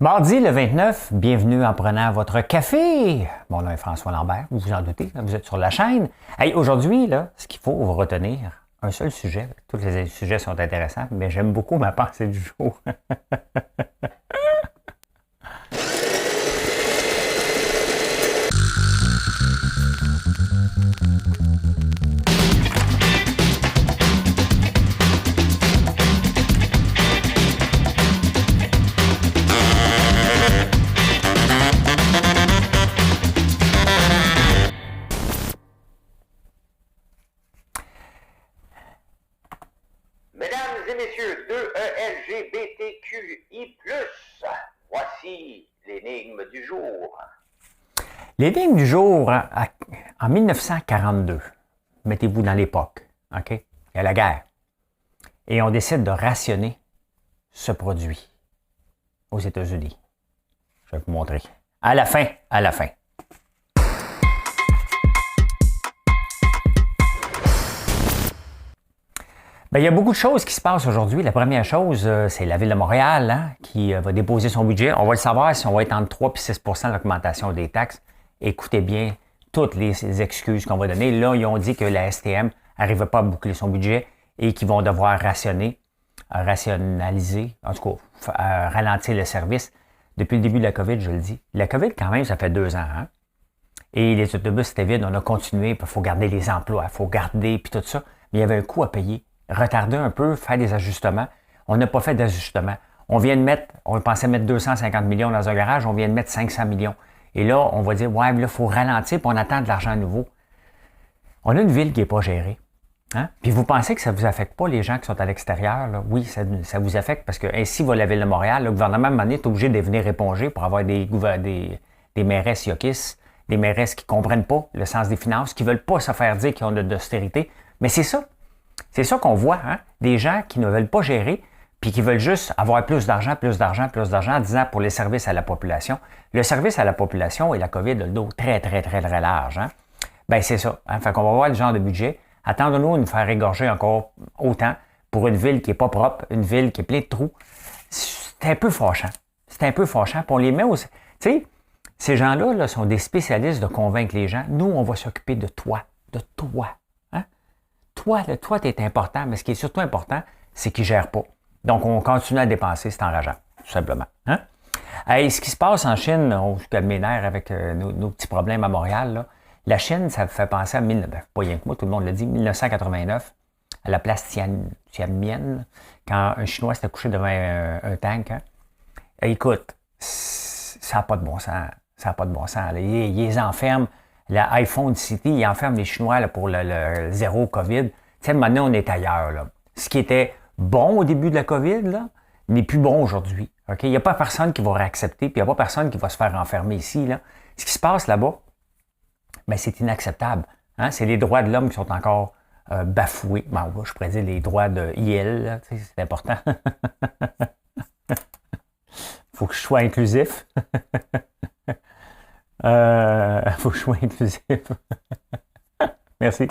Mardi le 29, bienvenue en prenant votre café. Mon nom est François Lambert, vous vous en doutez, vous êtes sur la chaîne. Hey, aujourd'hui, là, ce qu'il faut vous retenir, un seul sujet. Tous les sujets sont intéressants, mais j'aime beaucoup ma pensée du jour. Mesdames et messieurs, 2ELGBTQI+, voici l'énigme du jour. L'énigme du jour, en 1942, mettez-vous dans l'époque, OK? Il y a la guerre. Et on décide de rationner ce produit aux États-Unis. Je vais vous montrer. À la fin. Bien, il y a beaucoup de choses qui se passent aujourd'hui. La première chose, c'est la Ville de Montréal qui va déposer son budget. On va le savoir si on va être entre 3 et 6 % d'augmentation des taxes. Écoutez bien toutes les excuses qu'on va donner. Là, ils ont dit que la STM n'arrivait pas à boucler son budget et qu'ils vont devoir rationaliser, en tout cas, ralentir le service. Depuis le début de la COVID, je le dis. La COVID, quand même, ça fait 2 ans. Hein? Et les autobus étaient vides, on a continué. Il faut garder les emplois, il faut garder, puis tout ça. Mais il y avait un coût à payer. Retarder un peu, faire des ajustements. On n'a pas fait d'ajustements. On pensait mettre 250 millions dans un garage, on vient de mettre 500 millions. Et là, on va dire, ouais, mais là, il faut ralentir, puis on attend de l'argent nouveau. On a une ville qui n'est pas gérée. Hein? Puis vous pensez que ça ne vous affecte pas, les gens qui sont à l'extérieur? Là? Oui, ça vous affecte parce que ainsi va la Ville de Montréal. Le gouvernement, à un moment donné, est obligé de venir éponger pour avoir des mairesses yokis, des mairesses qui ne comprennent pas le sens des finances, qui ne veulent pas se faire dire qu'ils ont de l'austérité. Mais c'est ça. C'est ça qu'on voit, hein? Des gens qui ne veulent pas gérer puis qui veulent juste avoir plus d'argent, en disant pour les services à la population. Le service à la population et la COVID a le dos très, très, très, très large. Hein? Bien, c'est ça. Hein? Fait qu'on va voir le genre de budget. Attendons-nous de nous faire égorger encore autant pour une ville qui n'est pas propre, une ville qui est pleine de trous. C'est un peu fâchant. Puis on les met aussi. Tu sais, ces gens-là là, sont des spécialistes de convaincre les gens. Nous, on va s'occuper de toi. Toi, tu es important, mais ce qui est surtout important, c'est qu'ils ne gèrent pas. Donc, on continue à dépenser, c'est enrageant, tout simplement. Hein? Et ce qui se passe en Chine, on se calme les nerfs avec nos petits problèmes à Montréal. Là. La Chine, ça me fait penser à, pas rien que moi, tout le monde le dit, 1989, à la place Tiananmen, quand un Chinois s'était couché devant un tank. Hein? Et écoute, ça n'a pas de bon sens. Là. Ils les enferment. L'iPhone City, il enferme les Chinois là, pour le zéro COVID. Tu sais, maintenant, on est ailleurs. Là. Ce qui était bon au début de la COVID là, n'est plus bon aujourd'hui. Okay? Il n'y a pas personne qui va réaccepter, puis il n'y a pas personne qui va se faire enfermer ici. Là. Ce qui se passe là-bas, ben, c'est inacceptable. Hein? C'est les droits de l'homme qui sont encore bafoués. Ben, je pourrais dire les droits de IL, c'est important. Il faut que je sois inclusif. Faut que je sois inclusif. Merci.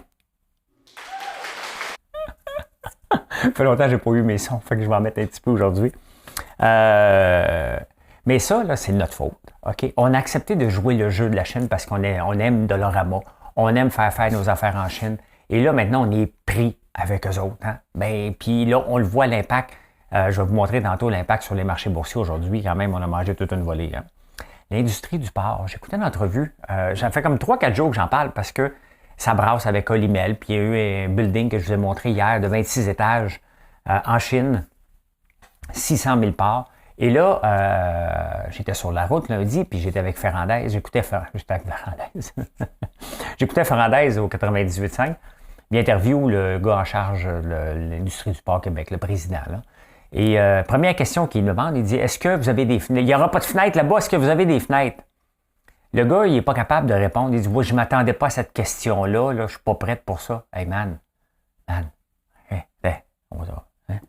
Ça fait longtemps que je n'ai pas eu mes sons, fait que je vais en mettre un petit peu aujourd'hui. Mais ça, là, c'est notre faute. Okay? On a accepté de jouer le jeu de la Chine parce qu'on aime Dollarama, on aime faire nos affaires en Chine. Et là, maintenant, on est pris avec eux autres. Hein? Ben, puis là, on le voit l'impact. Je vais vous montrer tantôt l'impact sur les marchés boursiers aujourd'hui. Quand même, on a mangé toute une volée. Hein? L'industrie du porc. J'écoutais une entrevue. J'en fais comme 3-4 jours que j'en parle parce que ça brasse avec Olimel. Puis il y a eu un building que je vous ai montré hier de 26 étages en Chine. 600 000 porcs. Et là, j'étais sur la route lundi, puis j'étais avec Ferrandez. J'écoutais Ferrandez au 98.5. Il interview le gars en charge de l'industrie du porc Québec, le président. Là. Et première question qu'il me demande, il dit, est-ce que vous avez des fenêtres? Il n'y aura pas de fenêtres là-bas, est-ce que vous avez des fenêtres? Le gars, il n'est pas capable de répondre. Il dit, oui, je ne m'attendais pas à cette question-là, là, je ne suis pas prête pour ça. Hey man, on va. Hein?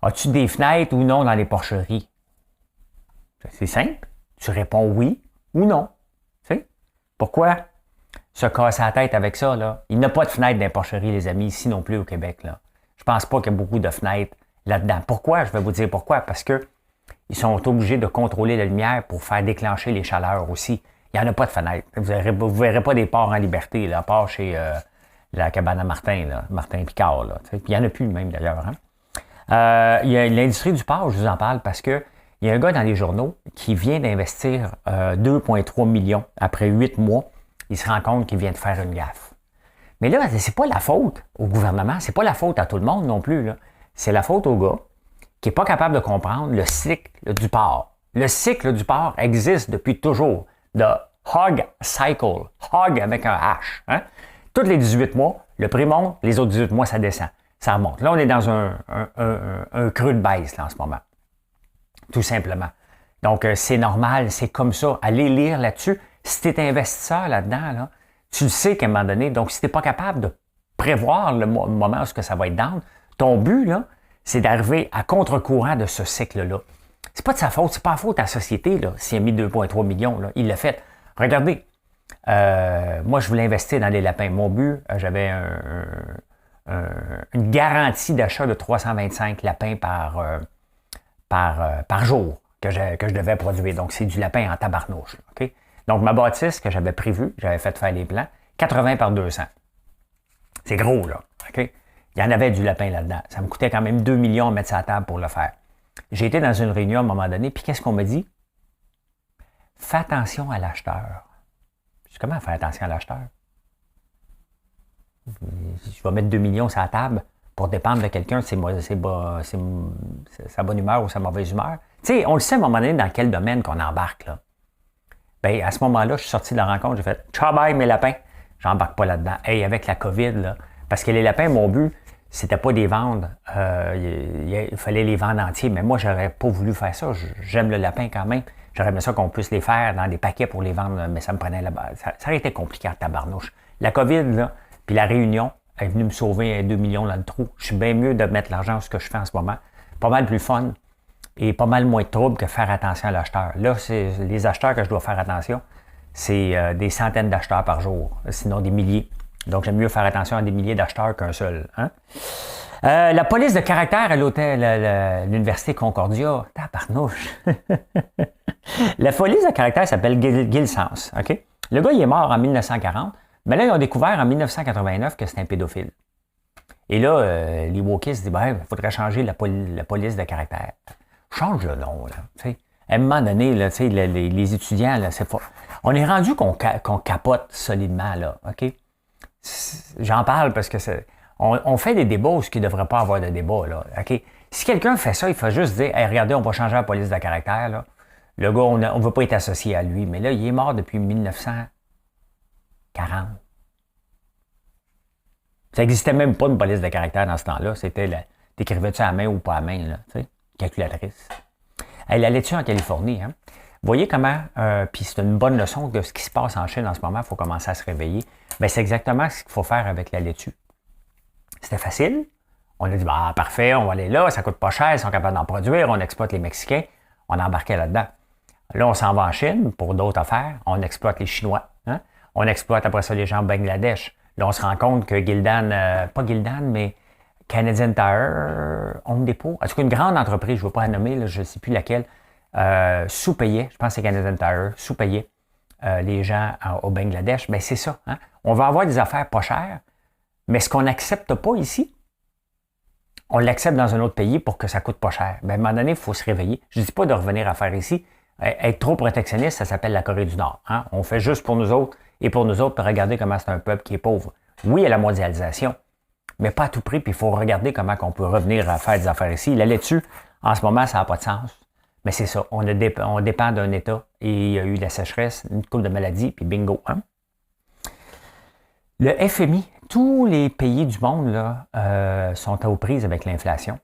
As-tu des fenêtres ou non dans les porcheries? C'est simple. Tu réponds oui ou non. T'sais? Pourquoi se casser la tête avec ça? Là? Il n'y a pas de fenêtres dans les porcheries, les amis, ici non plus au Québec. Là. Je pense pas qu'il y a beaucoup de fenêtres là-dedans. Pourquoi? Je vais vous dire pourquoi. Parce que ils sont obligés de contrôler la lumière pour faire déclencher les chaleurs aussi. Il n'y en a pas de fenêtre. Vous ne verrez pas des porcs en liberté, là, à part chez la cabane à Martin, là, Martin Picard. Là, puis il n'y en a plus même d'ailleurs. Hein? Il y a l'industrie du porc, je vous en parle parce que il y a un gars dans les journaux qui vient d'investir 2,3 millions après 8 mois. Il se rend compte qu'il vient de faire une gaffe. Mais là, c'est pas la faute au gouvernement, c'est pas la faute à tout le monde non plus. Là. C'est la faute au gars qui n'est pas capable de comprendre le cycle du porc. Le cycle du porc existe depuis toujours. The hog cycle. Hog avec un H. Hein? Tous les 18 mois, le prix monte, les autres 18 mois, ça descend. Ça remonte. Là, on est dans un creux de baisse là, en ce moment. Tout simplement. Donc, c'est normal, c'est comme ça. Allez lire là-dessus. Si tu es investisseur là-dedans, là, tu le sais qu'à un moment donné, donc si tu n'es pas capable de prévoir le moment où ça va être down, ton but, là, c'est d'arriver à contre-courant de ce cycle-là. C'est pas de sa faute, c'est pas la faute à la société, là, s'il a mis 2,3 millions, là, il l'a fait. Regardez, moi, je voulais investir dans les lapins. Mon but, j'avais une garantie d'achat de 325 lapins par jour que je devais produire. Donc, c'est du lapin en tabarnouche. OK? Donc, ma bâtisse que j'avais prévue, j'avais fait faire les plans, 80 par 200. C'est gros, là. OK? Il y en avait du lapin là-dedans. Ça me coûtait quand même 2 millions à mettre ça à table pour le faire. J'ai été dans une réunion à un moment donné, puis qu'est-ce qu'on m'a dit? Fais attention à l'acheteur. Je dis, comment faire attention à l'acheteur? Je vais mettre 2 millions sur la table pour dépendre de quelqu'un, c'est sa bonne humeur ou sa mauvaise humeur. Tu sais, on le sait à un moment donné dans quel domaine qu'on embarque, là. Bien, à ce moment-là, je suis sorti de la rencontre, j'ai fait « Ciao, bye, mes lapins! » J'embarque pas là-dedans. Hey, avec la COVID, là, parce que les lapins, mon but, c'était pas des vendre. Il fallait les vendre entiers, mais moi, j'aurais pas voulu faire ça. J'aime le lapin quand même. J'aurais aimé ça qu'on puisse les faire dans des paquets pour les vendre, mais ça me prenait là-bas. Ça aurait été compliqué à tabarnouche. La COVID, là, puis la Réunion est venue me sauver 2 millions dans le trou. Je suis bien mieux de mettre l'argent sur ce que je fais en ce moment. Pas mal plus fun et pas mal moins de trouble que faire attention à l'acheteur. Là, c'est les acheteurs que je dois faire attention. C'est des centaines d'acheteurs par jour, sinon des milliers. Donc, j'aime mieux faire attention à des milliers d'acheteurs qu'un seul. Hein? La police de caractère à l'Université Concordia. Tabarnouche! La police de caractère s'appelle Gil Sans. Okay? Le gars, il est mort en 1940. Mais là, ils ont découvert en 1989 que c'était un pédophile. Et là, les wokistes disent, il faudrait changer la police de caractère. Change le nom, là. T'sais. À un moment donné, là, les étudiants, là, c'est pas... On est rendu qu'on capote solidement, là. OK? J'en parle parce que on fait des débats où il ne devrait pas avoir de débat, là. OK? Si quelqu'un fait ça, il faut juste dire, hey, regardez, on va changer la police de caractère, là. Le gars, on ne veut pas être associé à lui. Mais là, il est mort depuis 1940. Ça n'existait même pas une police de caractère dans ce temps-là. C'était, t'écrivais-tu à la main ou pas à la main, là, tu sais, calculatrice. Elle allait-tu en Californie, hein? Vous voyez comment, puis c'est une bonne leçon de ce qui se passe en Chine en ce moment, il faut commencer à se réveiller. Bien, c'est exactement ce qu'il faut faire avec la laitue. C'était facile. On a dit, parfait, on va aller là, ça coûte pas cher, ils sont capables d'en produire, on exploite les Mexicains, on embarquait là-dedans. Là, on s'en va en Chine pour d'autres affaires, on exploite les Chinois, hein? On exploite après ça les gens au Bangladesh. Là, on se rend compte que pas Gildan, mais Canadian Tire, Home Depot, en tout cas une grande entreprise, je ne veux pas la nommer, là, je ne sais plus laquelle, sous-payait, je pense que c'est Canadian Tire, sous-payait les gens au Bangladesh. Bien, c'est ça. Hein? On va avoir des affaires pas chères, mais ce qu'on n'accepte pas ici, on l'accepte dans un autre pays pour que ça coûte pas cher. Bien, à un moment donné, il faut se réveiller. Je ne dis pas de revenir à faire ici. Être trop protectionniste, ça s'appelle la Corée du Nord. Hein? On fait juste pour nous autres et pour nous autres, puis regardez comment c'est un peuple qui est pauvre. Oui, il y a la mondialisation, mais pas à tout prix, puis il faut regarder comment on peut revenir à faire des affaires ici. La laitue, en ce moment, ça n'a pas de sens. Mais c'est ça, on dépend d'un État et il y a eu de la sécheresse, une couple de maladies, puis bingo. Hein? Le FMI, tous les pays du monde là, sont aux prises avec l'inflation.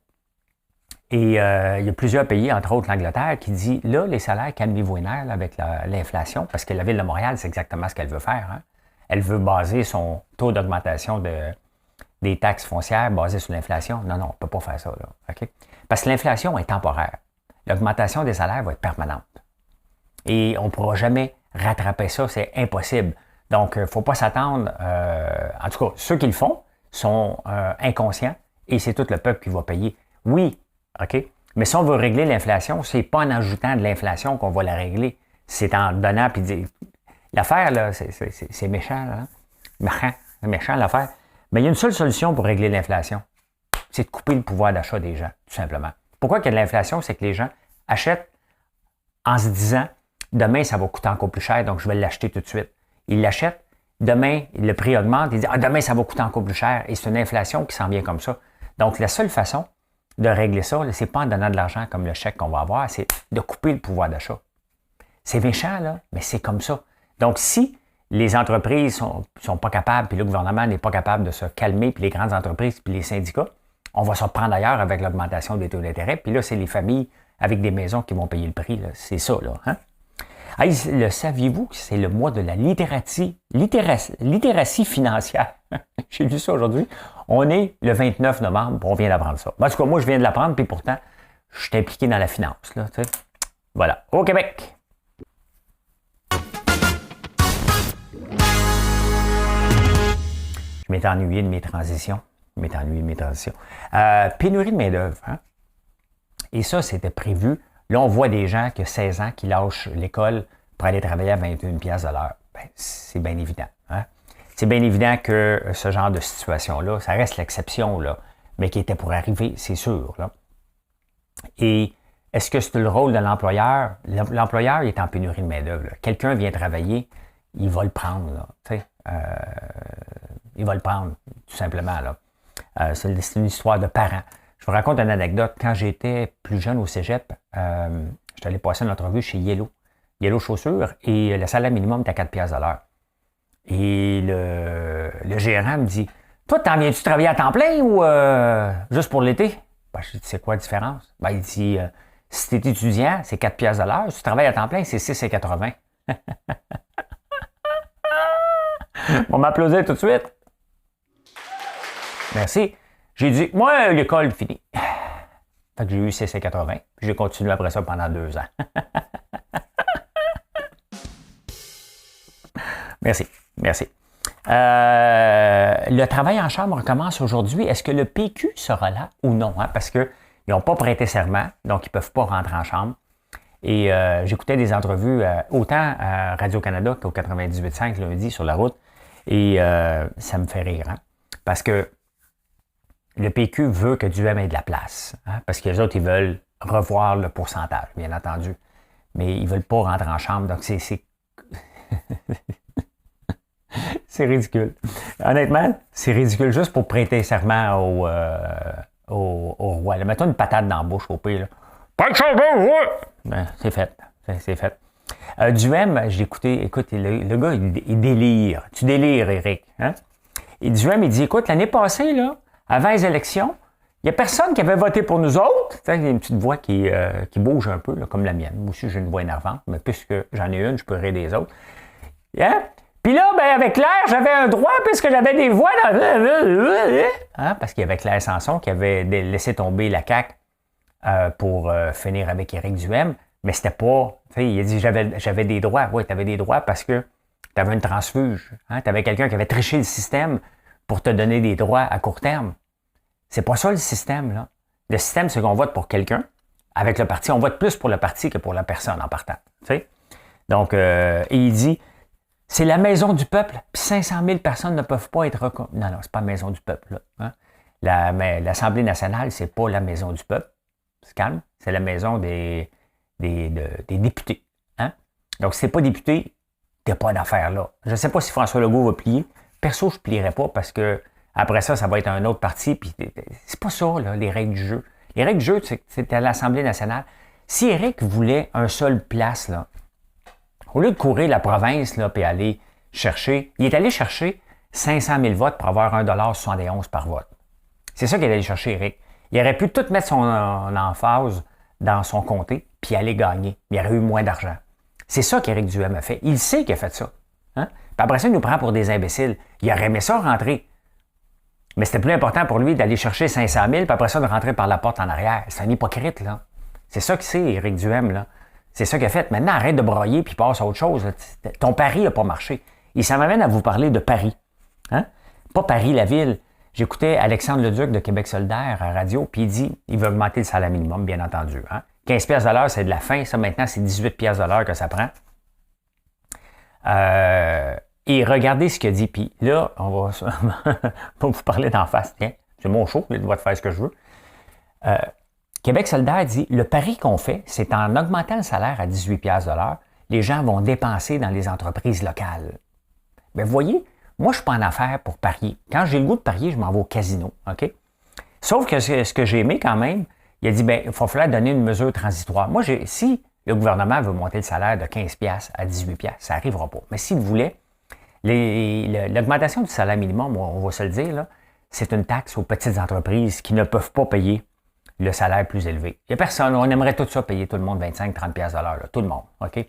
Et il y a plusieurs pays, entre autres l'Angleterre, qui dit, là, les salaires, calmez-vous les nerfs avec l'inflation, parce que la Ville de Montréal, c'est exactement ce qu'elle veut faire. Hein? Elle veut baser son taux d'augmentation des taxes foncières basé sur l'inflation. Non, on ne peut pas faire ça. Là. Okay? Parce que l'inflation est temporaire. L'augmentation des salaires va être permanente. Et on ne pourra jamais rattraper ça, c'est impossible. Donc, il ne faut pas s'attendre, en tout cas, ceux qui le font sont inconscients et c'est tout le peuple qui va payer. Oui, OK, Mais si on veut régler l'inflation, c'est pas en ajoutant de l'inflation qu'on va la régler. C'est en donnant, puis l'affaire, là, c'est méchant, là. C'est méchant l'affaire. Mais il y a une seule solution pour régler l'inflation. C'est de couper le pouvoir d'achat des gens, tout simplement. Pourquoi il y a de l'inflation? C'est que les gens achètent en se disant, demain, ça va coûter encore plus cher, donc je vais l'acheter tout de suite. Ils l'achètent, demain, le prix augmente, ils disent, demain, ça va coûter encore plus cher. Et c'est une inflation qui s'en vient comme ça. Donc, la seule façon de régler ça, c'est pas en donnant de l'argent comme le chèque qu'on va avoir, c'est de couper le pouvoir d'achat. C'est méchant, là, mais c'est comme ça. Donc, si les entreprises sont pas capables, puis le gouvernement n'est pas capable de se calmer, puis les grandes entreprises, puis les syndicats, on va se reprendre ailleurs avec l'augmentation des taux d'intérêt. Puis là, c'est les familles avec des maisons qui vont payer le prix. Là. C'est ça, là. Hein? Hey, le saviez-vous que c'est le mois de la littératie financière? J'ai lu ça aujourd'hui. On est le 29 novembre, on vient d'apprendre ça. En tout cas, moi, je viens de l'apprendre, puis pourtant, je suis impliqué dans la finance. Là, tu sais. Voilà. Au Québec! Je m'étais ennuyé de mes transitions. Pénurie de main-d'œuvre. Hein? Et ça, c'était prévu. Là, on voit des gens qui ont 16 ans qui lâchent l'école pour aller travailler à 21$ de l'heure. Ben, c'est bien évident. Hein? C'est bien évident que ce genre de situation-là, ça reste l'exception, là, mais qui était pour arriver, c'est sûr. Là. Et est-ce que c'est le rôle de l'employeur? L'employeur il est en pénurie de main-d'œuvre. Quelqu'un vient travailler, il va le prendre. Là, il va le prendre, tout simplement. Là. C'est une histoire de parents. Je vous raconte une anecdote. Quand j'étais plus jeune au cégep, j'étais allé passer une entrevue chez Yellow Chaussures, et le salaire minimum était à 4$ de l'heure. Et le gérant me dit, « Toi, t'en viens-tu travailler à temps plein ou juste pour l'été? » Ben, je dis, « C'est quoi la différence? » Ben, il dit, « Si t'es étudiant, c'est 4$ de l'heure. Si tu travailles à temps plein, c'est 6,80. » On m'applaudit tout de suite. Merci. J'ai dit, moi, l'école finie. Fait que j'ai eu 6,80. J'ai continué après ça pendant 2 ans. Merci. Le travail en chambre commence aujourd'hui. Est-ce que le PQ sera là ou non? Hein? Parce qu'ils n'ont pas prêté serment, donc ils ne peuvent pas rentrer en chambre. Et j'écoutais des entrevues autant à Radio-Canada qu'au 98.5 lundi sur la route. Et ça me fait rire. Hein? Parce que le PQ veut que Duhem ait de la place. Hein? Parce que les autres, ils veulent revoir le pourcentage, bien entendu. Mais ils ne veulent pas rentrer en chambre. Donc, c'est ridicule. Honnêtement, c'est ridicule juste pour prêter serment au roi. Là, mettons une patate dans la bouche au pire. Pas serment au roi! Ben, c'est fait. C'est fait. Duhem, j'ai écouté, écoute, le gars, il délire. Tu délires, Éric. Hein? Et Duhem, il dit, écoute, l'année passée, là, avant les élections, il n'y a personne qui avait voté pour nous autres. Il y a une petite voix qui bouge un peu, là, comme la mienne. Moi aussi, j'ai une voix énervante, mais puisque j'en ai une, je peux rire des autres. Hein? Puis là, ben, avec Claire, j'avais un droit puisque j'avais des voix dans... Hein? Parce qu'il y avait Claire Sanson qui avait laissé tomber la CAQ pour finir avec Éric Duhem. Mais c'était pas... Il a dit, j'avais des droits. Oui, tu avais des droits parce que tu avais une transfuge. Hein? Tu avais quelqu'un qui avait triché le système pour te donner des droits à court terme. C'est pas ça le système, là. Le système, c'est qu'on vote pour quelqu'un. Avec le parti, on vote plus pour le parti que pour la personne en partant. T'sais? Donc, et il dit, c'est la maison du peuple, puis 500 000 personnes ne peuvent pas être reconnues. Non, c'est pas la maison du peuple, là. Hein? L'Assemblée nationale, c'est pas la maison du peuple. C'est calme. C'est la maison des députés. Hein? Donc, si t'es pas député, t'es pas d'affaire là. Je ne sais pas si François Legault va plier. Perso, je ne plierai pas parce que après ça va être un autre parti. Puis c'est pas ça, là, les règles du jeu. Les règles du jeu, c'est à l'Assemblée nationale. Si Éric voulait un seul place, là, au lieu de courir la province là, puis aller chercher, il est allé chercher 500 000 votes pour avoir 1,71$ par vote. C'est ça qu'il est allé chercher, Éric. Il aurait pu tout mettre son emphase dans son comté, puis aller gagner. Il aurait eu moins d'argent. C'est ça qu'Éric Duhem a fait. Il sait qu'il a fait ça. Hein? Puis après ça, il nous prend pour des imbéciles. Il aurait aimé ça rentrer. Mais c'était plus important pour lui d'aller chercher 500 000, puis après ça, de rentrer par la porte en arrière. C'est un hypocrite, là. C'est ça que c'est, Éric Duhem, là. C'est ça qu'il a fait. Maintenant, arrête de broyer, puis passe à autre chose. Là. Ton pari n'a pas marché. Et ça m'amène à vous parler de Paris. Hein? Pas Paris, la ville. J'écoutais Alexandre Leduc de Québec solidaire à radio, puis il dit il veut augmenter le salaire minimum, bien entendu. Hein? 15 piastres de l'heure, c'est de la fin. Ça, maintenant, c'est 18 piastres de l'heure que ça prend. Et regardez ce qu'il a dit. Puis là, on va vous parler d'en face. Tiens, c'est mon show, j'ai le droit de faire ce que je veux. Québec solidaire dit le pari qu'on fait, c'est en augmentant le salaire à 18 piastres de l'heure, les gens vont dépenser dans les entreprises locales. Bien, vous voyez, moi, je ne suis pas en affaires pour parier. Quand j'ai le goût de parier, je m'en vais au casino. OK? Sauf que ce que j'ai aimé quand même, il a dit, bien, il va falloir donner une mesure transitoire. Moi, si le gouvernement veut monter le salaire de 15 piastres à 18 piastres, ça n'arrivera pas. Mais s'il voulait, l'augmentation du salaire minimum, on va se le dire, là, c'est une taxe aux petites entreprises qui ne peuvent pas payer le salaire plus élevé. Il n'y a personne, on aimerait tout ça payer tout le monde 25-30 piastres de l'heure, là, tout le monde. OK?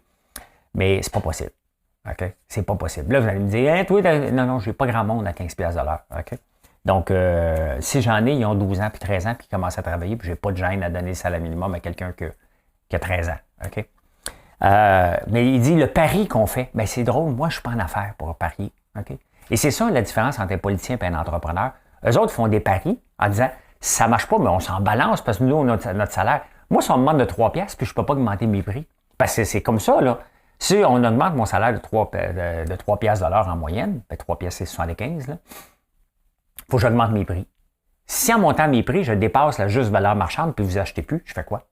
Mais c'est pas possible. OK? C'est pas possible. Là, vous allez me dire, hein, toi, non, j'ai pas grand monde à 15 piastres de l'heure. OK? Donc, si j'en ai, ils ont 12 ans puis 13 ans puis ils commencent à travailler puis j'ai pas de gêne à donner le salaire minimum à quelqu'un qui a 13 ans. OK? Mais il dit, le pari qu'on fait, bien, c'est drôle, moi, je suis pas en affaires pour parier. OK? Et c'est ça la différence entre un politicien et un entrepreneur. Eux autres font des paris en disant, ça marche pas, mais on s'en balance parce que nous, on a notre salaire. Moi, si on me demande de 3 piastres puis je peux pas augmenter mes prix, parce que c'est comme ça, là. Si on augmente mon salaire de 3 piastres de l'heure en moyenne, ben 3 piastres c'est 75, il faut que j'augmente mes prix. Si en montant mes prix, je dépasse la juste valeur marchande puis vous achetez plus, je fais quoi?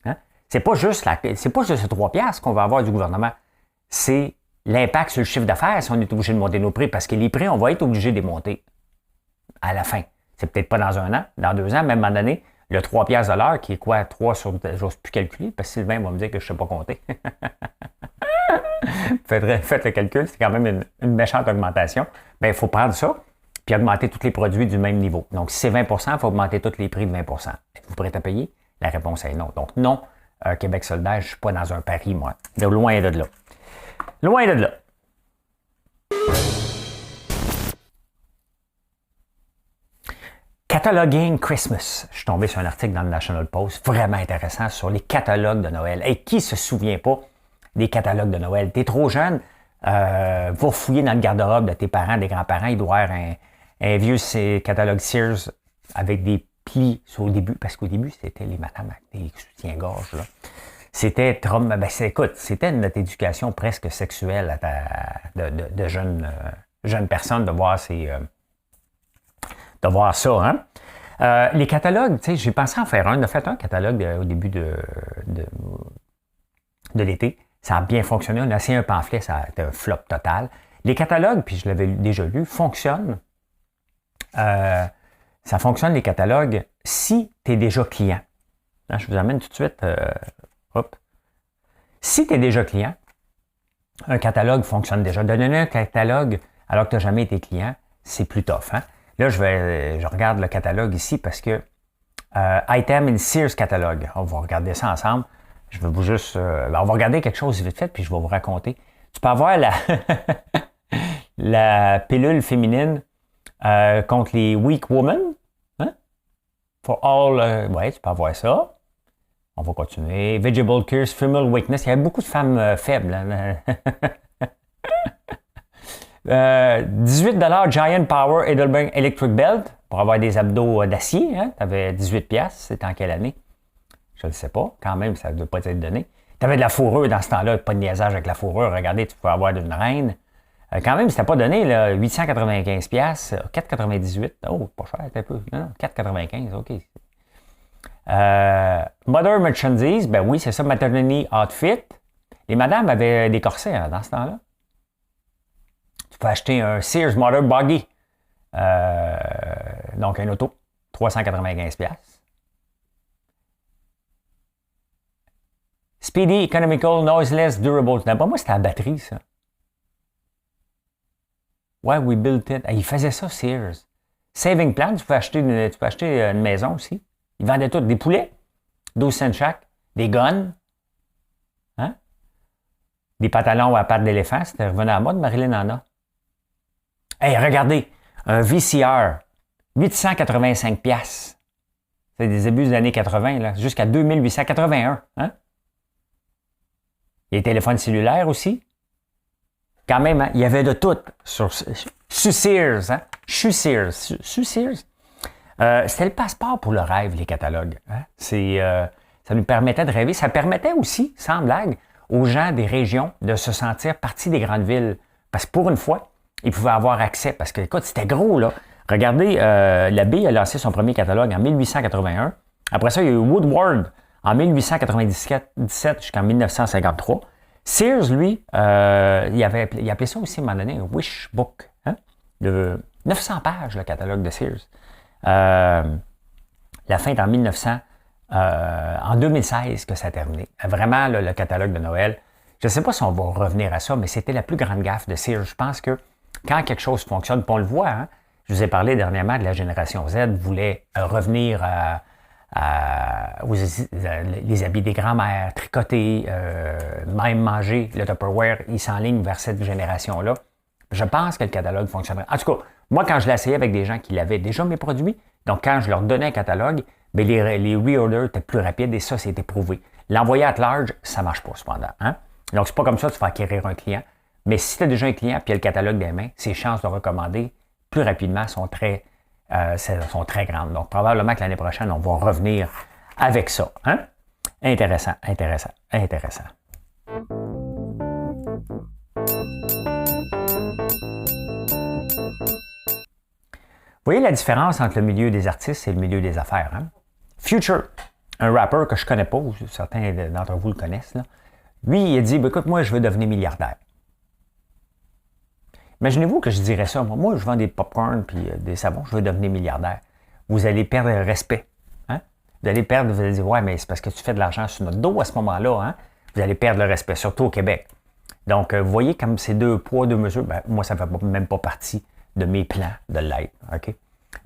Hein? C'est pas juste ces 3 piastres qu'on va avoir du gouvernement. C'est l'impact sur le chiffre d'affaires si on est obligé de monter nos prix parce que les prix, on va être obligé de les monter à la fin. C'est peut-être pas dans un an, dans 2 ans, même à un moment donné, le 3 piastres de l'heure, qui est quoi? 3 sur... J'ose plus calculer, parce que Sylvain va me dire que je ne sais pas compter. Faites le calcul, c'est quand même une méchante augmentation. Bien, il faut prendre ça, puis augmenter tous les produits du même niveau. Donc, si c'est 20 il faut augmenter tous les prix de 20 Êtes-vous prêt à payer? La réponse est non. Donc, non, Québec solidaire, je ne suis pas dans un pari, moi. De loin de là. Loin de là. Cataloguing Christmas. Je suis tombé sur un article dans le National Post vraiment intéressant sur les catalogues de Noël. Et qui se souvient pas des catalogues de Noël? T'es trop jeune, va fouiller dans le garde-robe de tes parents, des grands-parents. Il doit y avoir un vieux catalogue Sears avec des plis au début. Parce qu'au début, c'était les madames avec des soutiens-gorge. C'était écoute, c'était notre éducation presque sexuelle de jeunes personnes de voir de voir ça. Hein? Les catalogues, tu sais, j'ai pensé en faire un. On a fait un catalogue au début de l'été. Ça a bien fonctionné. On a essayé un pamphlet, ça a été un flop total. Les catalogues, puis je l'avais déjà lu, fonctionnent. Ça fonctionne, les catalogues, si tu es déjà client. Là, je vous amène tout de suite. Si tu es déjà client, un catalogue fonctionne déjà. Donner un catalogue alors que tu n'as jamais été client, c'est plus tough. Hein? Là, je regarde le catalogue ici parce que Item in Sears Catalogue. On va regarder ça ensemble. Je vais vous juste... on va regarder quelque chose vite fait, puis je vais vous raconter. Tu peux avoir la pilule féminine contre les weak women. Hein? For all... tu peux avoir ça. On va continuer. Vegetable Cures, Female Weakness. Il y a beaucoup de femmes faibles. Hein? 18 $, Giant Power Edelberg Electric Belt pour avoir des abdos d'acier. Hein? Tu avais 18 piastres. C'était en quelle année? Je ne le sais pas. Quand même, ça ne doit pas être donné. Tu avais de la fourrure dans ce temps-là. Pas de niaisage avec la fourrure. Regardez, tu pouvais avoir d'une reine. Quand même, c'était pas donné. Là, 895 piastres. 4,98. Oh, pas cher, un peu. Non, 4,95. OK. Mother Merchandise. Ben oui, c'est ça. Maternity Outfit. Les madames avaient des corsets hein, dans ce temps-là. Tu peux acheter un Sears Mother Buggy. Donc, un auto. 395 piastres. Speedy, Economical, Noiseless, Durable. Pas moi, c'était la batterie, ça. Ouais, we built it. Il faisait ça, Sears. Saving Plan, tu peux acheter une maison aussi. Ils vendaient tout. Des poulets, 12 cents chaque. Des guns. Hein? Des pantalons à pattes d'éléphant. C'était revenu à la mode. Marilyn en a. Hey, regardez. Un VCR. 885 piastres. C'est des débuts des années 80, là. Jusqu'à 2881. Hein? Il y a les téléphones cellulaires aussi. Quand même, hein, il y avait de tout sur Sears. Hein? Sears. C'était le passeport pour le rêve, les catalogues. Hein? Ça nous permettait de rêver. Ça permettait aussi, sans blague, aux gens des régions de se sentir partie des grandes villes. Parce que pour une fois, ils pouvaient avoir accès. Parce que, écoute, c'était gros, là. Regardez, la Baie a lancé son premier catalogue en 1881. Après ça, il y a eu Woodward en 1897 jusqu'en 1953. Sears, lui, il appelait ça aussi à un moment donné un wish book. Hein? De 900 pages, le catalogue de Sears. La fin est en 2016 que ça a terminé. Vraiment, là, le catalogue de Noël. Je ne sais pas si on va revenir à ça, mais c'était la plus grande gaffe de Sears. Je pense que quand quelque chose fonctionne, puis on le voit, hein, je vous ai parlé dernièrement de la génération Z voulait revenir les habits des grands-mères, tricoter, même manger le Tupperware, ils s'enlignent vers cette génération-là. Je pense que le catalogue fonctionnerait. En tout cas, moi, quand je l'ai essayé avec des gens qui l'avaient déjà mes produits, donc quand je leur donnais un catalogue, bien, les reorders étaient plus rapides et ça, c'était prouvé. L'envoyer à large, ça ne marche pas cependant. Hein? Donc, c'est pas comme ça que tu vas acquérir un client. Mais si tu as déjà un client et il y a le catalogue des mains, ses chances de recommander plus rapidement sont très grandes. Donc, probablement que l'année prochaine, on va revenir avec ça. Hein? Intéressant. Vous voyez la différence entre le milieu des artistes et le milieu des affaires. Hein? Future, un rappeur que je ne connais pas, certains d'entre vous le connaissent, là. Lui, il a dit, écoute, moi, je veux devenir milliardaire. Imaginez-vous que je dirais ça. Moi, je vends des popcorn puis des savons, je veux devenir milliardaire. Vous allez perdre le respect. Hein? Vous allez dire, ouais, mais c'est parce que tu fais de l'argent sur notre dos à ce moment-là. Hein? Vous allez perdre le respect, surtout au Québec. Donc, vous voyez comme ces deux poids, deux mesures, ben, moi, ça ne fait même pas partie de mes plans de l'être. OK?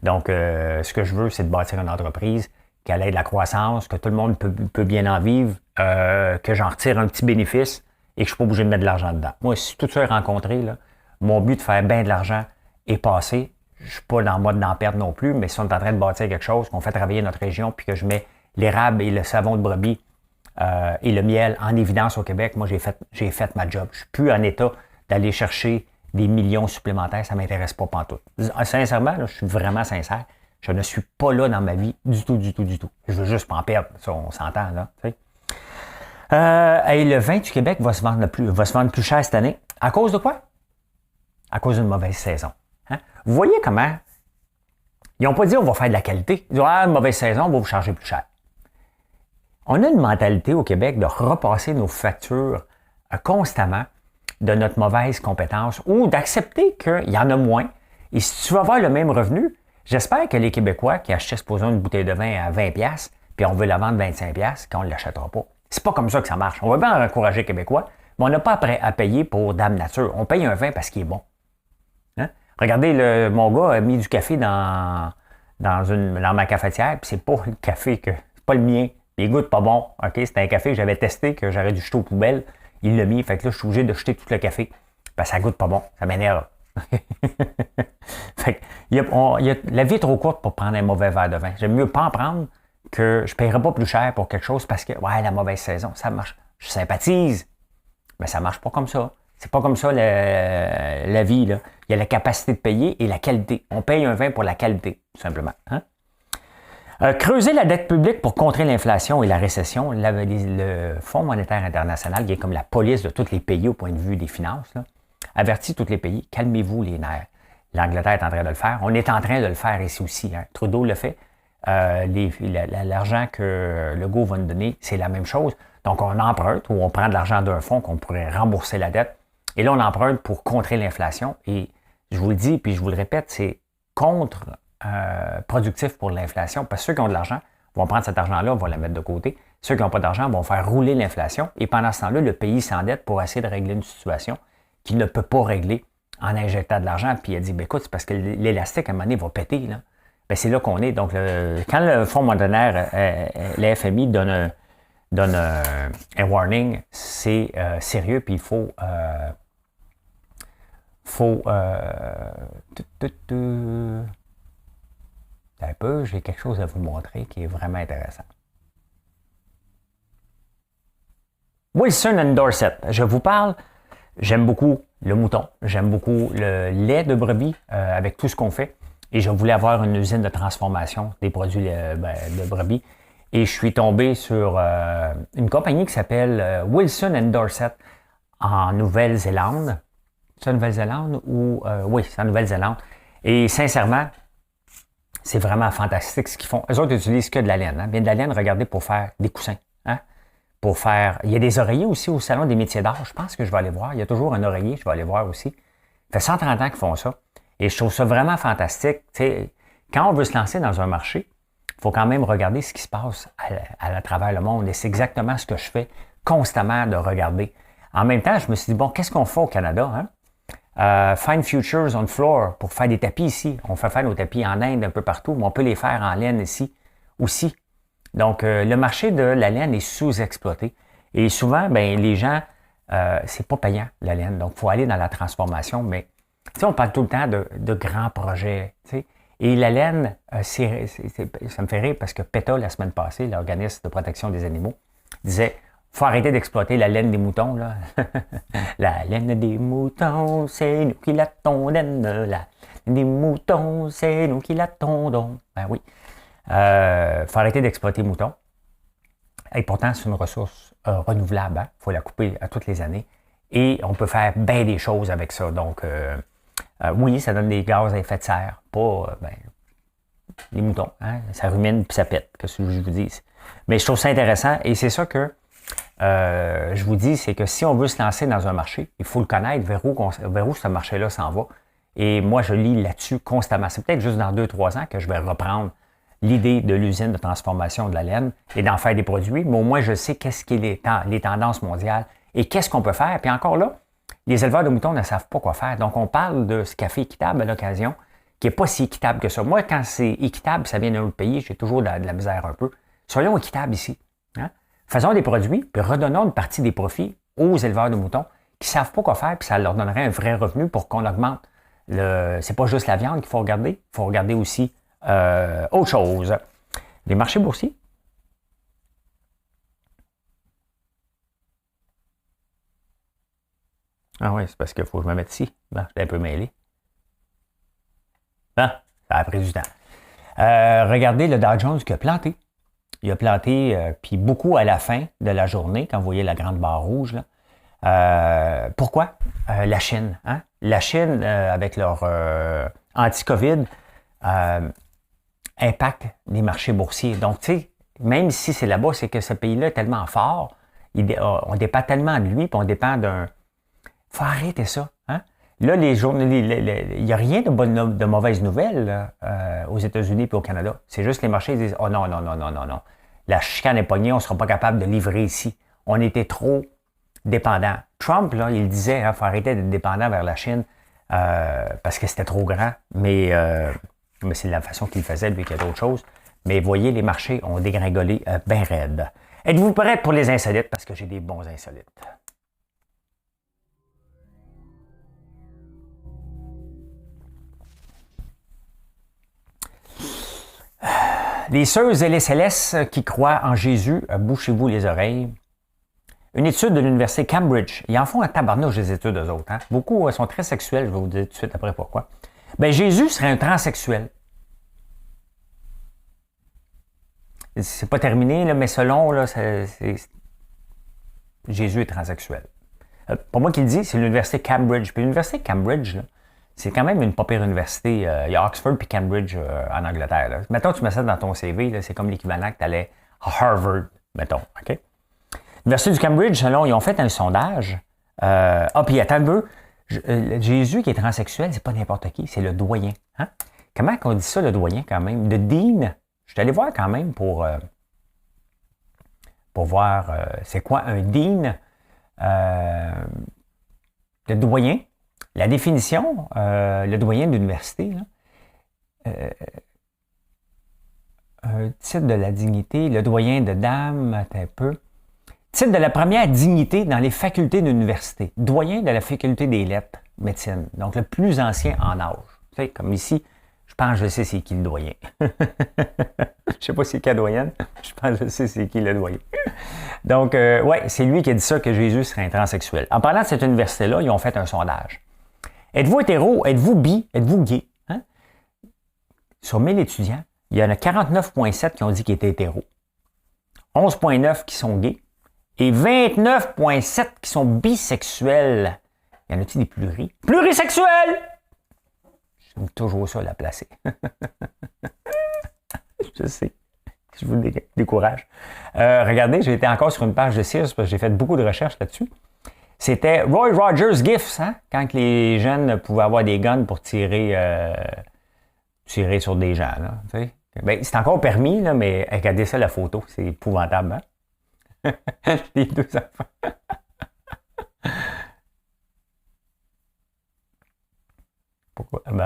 Donc, ce que je veux, c'est de bâtir une entreprise qui ait de la croissance, que tout le monde peut bien en vivre, que j'en retire un petit bénéfice et que je ne suis pas obligé de mettre de l'argent dedans. Moi, si tout ça est rencontré, là, mon but de faire bien de l'argent est passé. Je ne suis pas dans le mode d'en perdre non plus, mais si on est en train de bâtir quelque chose, qu'on fait travailler notre région, puis que je mets l'érable et le savon de brebis et le miel en évidence au Québec, moi, j'ai fait ma job. Je ne suis plus en état d'aller chercher des millions supplémentaires, ça ne m'intéresse pas pantoute. Sincèrement, là, je suis vraiment sincère. Je ne suis pas là dans ma vie du tout. Je veux juste pas en perdre. Ça, on s'entend, là. Et le vin du Québec va se vendre plus cher cette année. À cause de quoi? À cause d'une mauvaise saison. Hein? Vous voyez comment? Ils n'ont pas dit on va faire de la qualité. Ils disent une mauvaise saison, on va vous charger plus cher. On a une mentalité au Québec de repasser nos factures constamment de notre mauvaise compétence ou d'accepter qu'il y en a moins. Et si tu vas avoir le même revenu, j'espère que les Québécois qui achetaient, supposons, une bouteille de vin à 20$, puis on veut la vendre 25$, qu'on ne l'achètera pas. C'est pas comme ça que ça marche. On va bien encourager les Québécois, mais on n'a pas à payer pour Dame Nature. On paye un vin parce qu'il est bon. Hein? Regardez, mon gars a mis du café dans ma cafetière, puis c'est pas le café c'est pas le mien. Il goûte pas bon. Okay? C'était un café que j'avais testé, que j'aurais dû jeter aux poubelles. Il l'a mis, fait que là, je suis obligé de jeter tout le café. Parce que ça goûte pas bon. Ça m'énerve. Fait que, la vie est trop courte pour prendre un mauvais verre de vin. J'aime mieux pas en prendre que je ne paierai pas plus cher pour quelque chose parce que, ouais, la mauvaise saison, ça marche. Je sympathise, mais ça marche pas comme ça. C'est pas comme ça la vie, là. Il y a la capacité de payer et la qualité. On paye un vin pour la qualité, tout simplement. Hein? Creuser la dette publique pour contrer l'inflation et la récession. Le Fonds monétaire international, qui est comme la police de tous les pays au point de vue des finances, là, avertit tous les pays, calmez-vous les nerfs. L'Angleterre est en train de le faire. On est en train de le faire ici aussi. Hein. Trudeau le fait. L'argent que Legault va nous donner, c'est la même chose. Donc, on emprunte ou on prend de l'argent d'un fonds qu'on pourrait rembourser la dette. Et là, on emprunte pour contrer l'inflation. Et je vous le dis, puis je vous le répète, c'est contre-productif pour l'inflation. Parce que ceux qui ont de l'argent vont prendre cet argent-là, vont le mettre de côté. Ceux qui n'ont pas d'argent vont faire rouler l'inflation. Et pendant ce temps-là, le pays s'endette pour essayer de régler une situation qu'il ne peut pas régler en injectant de l'argent. Puis il a dit, écoute, c'est parce que l'élastique, à un moment donné, va péter. Là. Bien, c'est là qu'on est. Donc, quand le Fonds monétaire, le FMI, donne un warning, c'est sérieux, puis il faut un peu, j'ai quelque chose à vous montrer qui est vraiment intéressant. Wilson and Dorset. Je vous parle J'aime beaucoup le mouton, j'aime beaucoup le lait de brebis avec tout ce qu'on fait. Et je voulais avoir une usine de transformation des produits de brebis. Et je suis tombé sur une compagnie qui s'appelle Wilson and Dorset en Nouvelle-Zélande. C'est en Nouvelle-Zélande ou... oui, c'est en Nouvelle-Zélande. Et sincèrement, c'est vraiment fantastique ce qu'ils font. Eux autres utilisent que de la laine. Hein? Bien de la laine, regardez, pour faire des coussins. Hein? Pour faire... Il y a des oreillers aussi au Salon des métiers d'art. Je pense que je vais aller voir. Il y a toujours un oreiller, je vais aller voir aussi. Ça fait 130 ans qu'ils font ça. Et je trouve ça vraiment fantastique. T'sais, quand on veut se lancer dans un marché, il faut quand même regarder ce qui se passe à travers le monde. Et c'est exactement ce que je fais constamment de regarder. En même temps, je me suis dit, bon, qu'est-ce qu'on fait au Canada? Hein? Find Futures on Floor pour faire des tapis ici. On fait faire nos tapis en Inde un peu partout, mais on peut les faire en laine ici aussi. Donc, le marché de la laine est sous-exploité. Et souvent, ben, les gens, c'est pas payant, la laine. Donc, il faut aller dans la transformation. Mais, tu sais, on parle tout le temps de grands projets. Tu sais. Et la laine, ça me fait rire parce que PETA, la semaine passée, l'organisme de protection des animaux, disait faut arrêter d'exploiter la laine des moutons. Là. La laine des moutons, c'est nous qui la tondons. La laine des moutons, c'est nous qui la tondons. Ben oui. Faut arrêter d'exploiter les moutons. Et pourtant, c'est une ressource renouvelable. Il faut la couper à toutes les années. Et on peut faire bien des choses avec ça. Donc, oui, ça donne des gaz à effet de serre. Pas les moutons. Hein? Ça rumine puis ça pète, que ce que je vous dis. Mais je trouve ça intéressant. Et c'est ça que je vous dis, c'est que si on veut se lancer dans un marché, il faut le connaître vers où ce marché-là s'en va. Et moi, je lis là-dessus constamment. C'est peut-être juste dans 2-3 ans que je vais reprendre l'idée de l'usine de transformation de la laine et d'en faire des produits, mais au moins je sais qu'est-ce qui est les tendances mondiales et qu'est-ce qu'on peut faire. Puis encore là, les éleveurs de moutons ne savent pas quoi faire. Donc, on parle de ce café équitable à l'occasion, qui n'est pas si équitable que ça. Moi, quand c'est équitable, ça vient d'un autre pays, j'ai toujours de la misère un peu. Soyons équitables ici. Hein? Faisons des produits, puis redonnons une partie des profits aux éleveurs de moutons qui ne savent pas quoi faire, puis ça leur donnerait un vrai revenu pour qu'on augmente. C'est pas juste la viande qu'il faut regarder, il faut regarder aussi autre chose. Les marchés boursiers. Ah oui, c'est parce qu'il faut que je me mette ici. Bon, j'étais un peu mêlé. Bon, ça a pris du temps. Regardez le Dow Jones qui a planté. Il a planté, puis beaucoup à la fin de la journée, quand vous voyez la grande barre rouge. Là. Pourquoi? La Chine. Hein? La Chine, avec leur anti-COVID, impacte les marchés boursiers. Donc, tu sais, même si c'est là-bas, c'est que ce pays-là est tellement fort, on dépend tellement de lui, puis on dépend d'un... Il faut arrêter ça. Hein? Là, il n'y a rien de mauvaises nouvelles là, aux États-Unis et au Canada. C'est juste les marchés disent « Oh non, non, non, non, non, non. La chicane est pognée, on ne sera pas capable de livrer ici. On était trop dépendants. » Trump, là, il disait « Il faut arrêter d'être dépendant vers la Chine parce que c'était trop grand. » Mais c'est de la façon qu'il faisait, lui, qu'il y a d'autres choses. Mais voyez, les marchés ont dégringolé bien raide. Êtes-vous prêts pour les insolites? Parce que j'ai des bons insolites. Les sœurs et les célestes qui croient en Jésus, bouchez-vous les oreilles. Une étude de l'université Cambridge, ils en font un tabarnouche des études eux autres. Hein? Beaucoup sont très sexuels, je vais vous dire tout de suite après pourquoi. Ben, Jésus serait un transsexuel. C'est pas terminé, là, mais selon, là, Jésus est transsexuel. Pour moi qui le dit, c'est l'université Cambridge. Puis l'université Cambridge, là, c'est quand même une pas pire université. Il y a Oxford puis Cambridge en Angleterre. Là. Mettons, tu mets ça dans ton CV, là, c'est comme l'équivalent que tu allais à Harvard, mettons. OK? L'université du Cambridge, selon, ils ont fait un sondage. Puis attends un peu. Jésus qui est transsexuel, c'est pas n'importe qui, c'est le doyen. Hein? Comment on dit ça, le doyen, quand même? Le dean, je suis allé voir quand même pour voir c'est quoi un dean. Le doyen. La définition, le doyen de l'université, un titre de la dignité, le doyen de dame, attends un peu. Titre de la première dignité dans les facultés de l'université. Doyen de la faculté des lettres, médecine. Donc, le plus ancien en âge. Tu sais, comme ici, je pense que je sais c'est qui le doyen. Je sais pas c'est qui la doyenne. Je pense que je sais c'est qui le doyen. Donc, ouais, c'est lui qui a dit ça, que Jésus serait un transsexuel. En parlant de cette université-là, ils ont fait un sondage. Êtes-vous hétéro? Êtes-vous bi? Êtes-vous gay? Hein? Sur 1000 étudiants, il y en a 49,7 qui ont dit qu'ils étaient hétéros. 11,9 qui sont gays. Et 29,7 qui sont bisexuels. Y en a-t-il des plurisexuels? J'aime toujours ça la placer. Je sais. Je vous décourage. Regardez, j'ai été encore sur une page de Sears parce que j'ai fait beaucoup de recherches là-dessus. C'était Roy Rogers Gifts, hein? Quand les jeunes pouvaient avoir des guns pour tirer sur des gens. Là, tu sais. Ben, c'est encore permis, là, mais regardez ça, la photo. C'est épouvantable. Hein? Les deux enfants. Pourquoi? Il y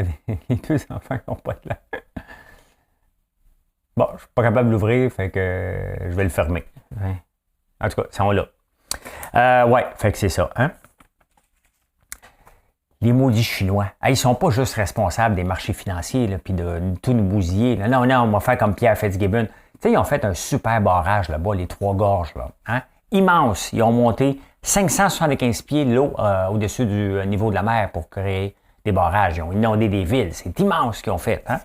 a les deux enfants qui n'ont pas de l'air. Bon, je ne suis pas capable de l'ouvrir, fait que je vais le fermer. En tout cas, ils sont là. Ouais, fait que c'est ça. Hein? Les maudits Chinois. Ils ne sont pas juste responsables des marchés financiers puis de tout nous bousiller. Là. Non, on va faire comme Pierre Fitzgibbon. Tu sais, ils ont fait un super barrage là-bas, les Trois Gorges. Là, hein? Immense. Ils ont monté 575 pieds de l'eau au-dessus du niveau de la mer pour créer des barrages. Ils ont inondé des villes. C'est immense ce qu'ils ont fait. Hein?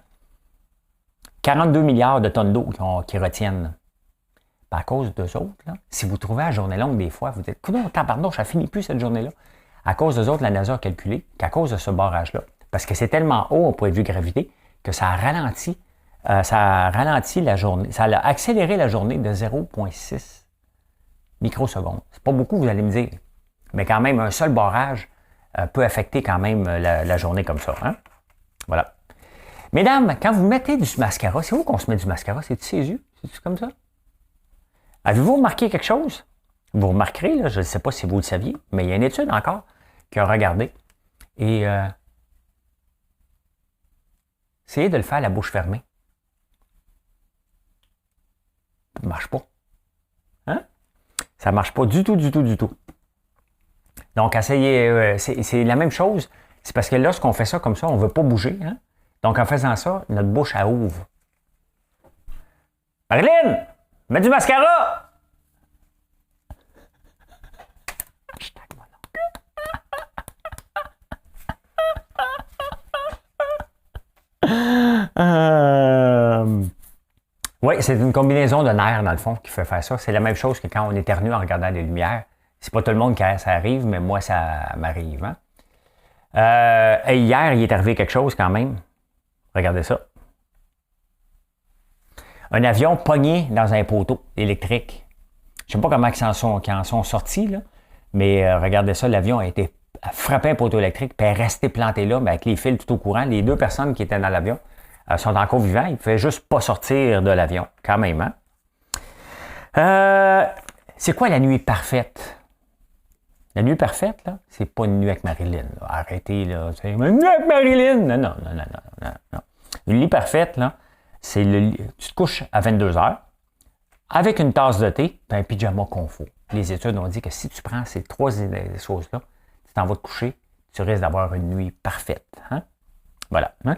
42 milliards de tonnes d'eau qui retiennent. Puis à cause d'eux autres, là, si vous trouvez la journée longue des fois, vous dites, coudonc, tabarnouche, ça finit plus cette journée-là. À cause d'eux autres, la NASA a calculé qu'à cause de ce barrage-là, parce que c'est tellement haut au point de vue gravité que ça a ralenti la journée, ça a accéléré la journée de 0,6 microsecondes. C'est pas beaucoup, vous allez me dire, mais quand même, un seul barrage peut affecter quand même la journée comme ça. Hein? Voilà. Mesdames, quand vous mettez du mascara, c'est où qu'on se met du mascara? C'est-tu ses yeux? C'est-tu comme ça? Avez-vous remarqué quelque chose? Vous remarquerez, là, je ne sais pas si vous le saviez, mais il y a une étude encore qui a regardé et essayez de le faire à la bouche fermée. Ça ne marche pas. Hein? Ça ne marche pas du tout. Donc, essayez, c'est la même chose. C'est parce que lorsqu'on fait ça comme ça, on ne veut pas bouger. Hein? Donc, en faisant ça, notre bouche, elle ouvre. Marilyn, mets du mascara! Oui, c'est une combinaison de nerfs, dans le fond, qui fait faire ça. C'est la même chose que quand on éternue en regardant les lumières. C'est pas tout le monde qui ça arrive, mais moi, ça m'arrive. Hein? Hier, il est arrivé quelque chose quand même. Regardez ça. Un avion pogné dans un poteau électrique. Je ne sais pas comment ils en sont sortis, là, mais regardez ça, l'avion a été frappé un poteau électrique puis est resté planté là, avec les fils tout au courant. Les deux personnes qui étaient dans l'avion sont encore vivants. Ils ne pouvaient juste pas sortir de l'avion, quand même. Hein? C'est quoi la nuit parfaite? La nuit parfaite, là, c'est pas une nuit avec Marilyn. Là. Arrêtez, là. C'est une nuit avec Marilyn! Non. Une nuit parfaite, là, c'est tu te couches à 22h avec une tasse de thé et un pyjama confort. Les études ont dit que si tu prends ces trois choses-là, tu t'en vas te coucher, tu risques d'avoir une nuit parfaite. Hein? Voilà. Hein?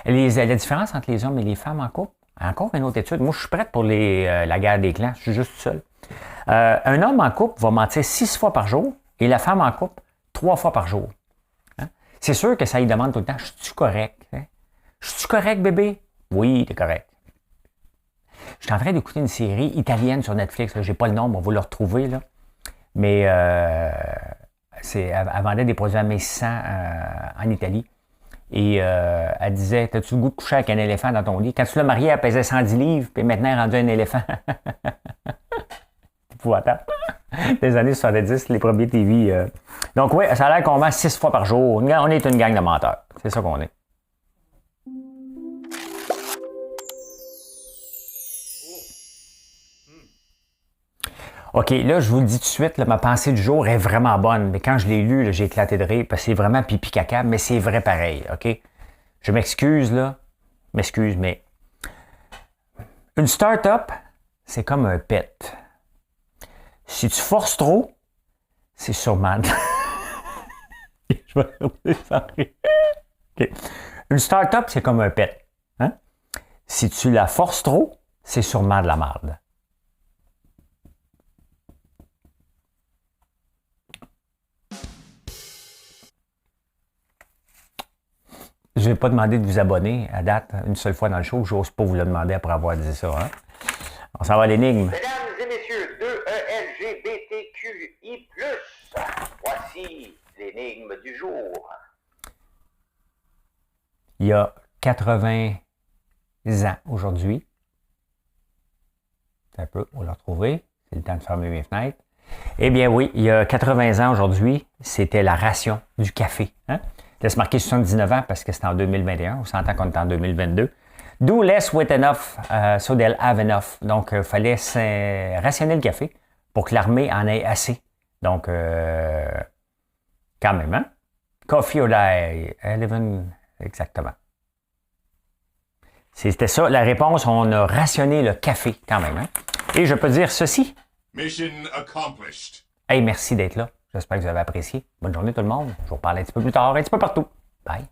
La différence entre les hommes et les femmes en couple, encore une autre étude. Moi, je suis prête pour la guerre des clans. Je suis juste seul. Un homme en couple va mentir 6 fois par jour et la femme en couple 3 fois par jour. Hein? C'est sûr que ça lui demande tout le temps, je suis correct? Hein? Je suis correct, bébé? Oui, t'es correct. Je suis en train d'écouter une série italienne sur Netflix. Je n'ai pas le nom, mais on va le retrouver. Là. Mais elle vendait des produits amincissants en Italie. Et elle disait, t'as-tu le goût de coucher avec un éléphant dans ton lit? Quand tu l'as marié, elle pesait 110 livres, puis maintenant elle est rendue un éléphant. C'est épouvantable. Les années 70, les premiers TV. Donc oui, ça a l'air qu'on vend 6 fois par jour. On est une gang de menteurs. C'est ça qu'on est. OK, là, je vous le dis tout de suite, là, ma pensée du jour est vraiment bonne. Mais quand je l'ai lu, là, j'ai éclaté de rire parce que c'est vraiment pipi caca, mais c'est vrai pareil, OK? Je m'excuse, là. M'excuse, mais une start-up, c'est comme un pet. Si tu forces trop, c'est sûrement... Je vais regarder ça. OK. Une start-up, c'est comme un pet. Hein? Si tu la forces trop, c'est sûrement de la merde. Je ne vais pas demander de vous abonner à date une seule fois dans le show. Je n'ose pas vous le demander après avoir dit ça. Hein? On s'en va à l'énigme. Mesdames et messieurs, 2ELGBTQI+, voici l'énigme du jour. Il y a 80 ans aujourd'hui. Un peu, on l'a retrouvé. C'est le temps de fermer mes fenêtres. Eh bien oui, il y a 80 ans aujourd'hui, c'était la ration du café. Hein? Laisse marquer 79 ans parce que c'est en 2021. On s'entend qu'on est en 2022. Do less with enough, so they'll have enough. Donc, il fallait rationner le café pour que l'armée en ait assez. Donc, quand même, hein? Coffee or die, 11, exactement. C'était ça, la réponse, on a rationné le café quand même. Hein? Et je peux dire ceci. Mission accomplished. Hey, merci d'être là. J'espère que vous avez apprécié. Bonne journée tout le monde. Je vous reparle un petit peu plus tard, un petit peu partout. Bye.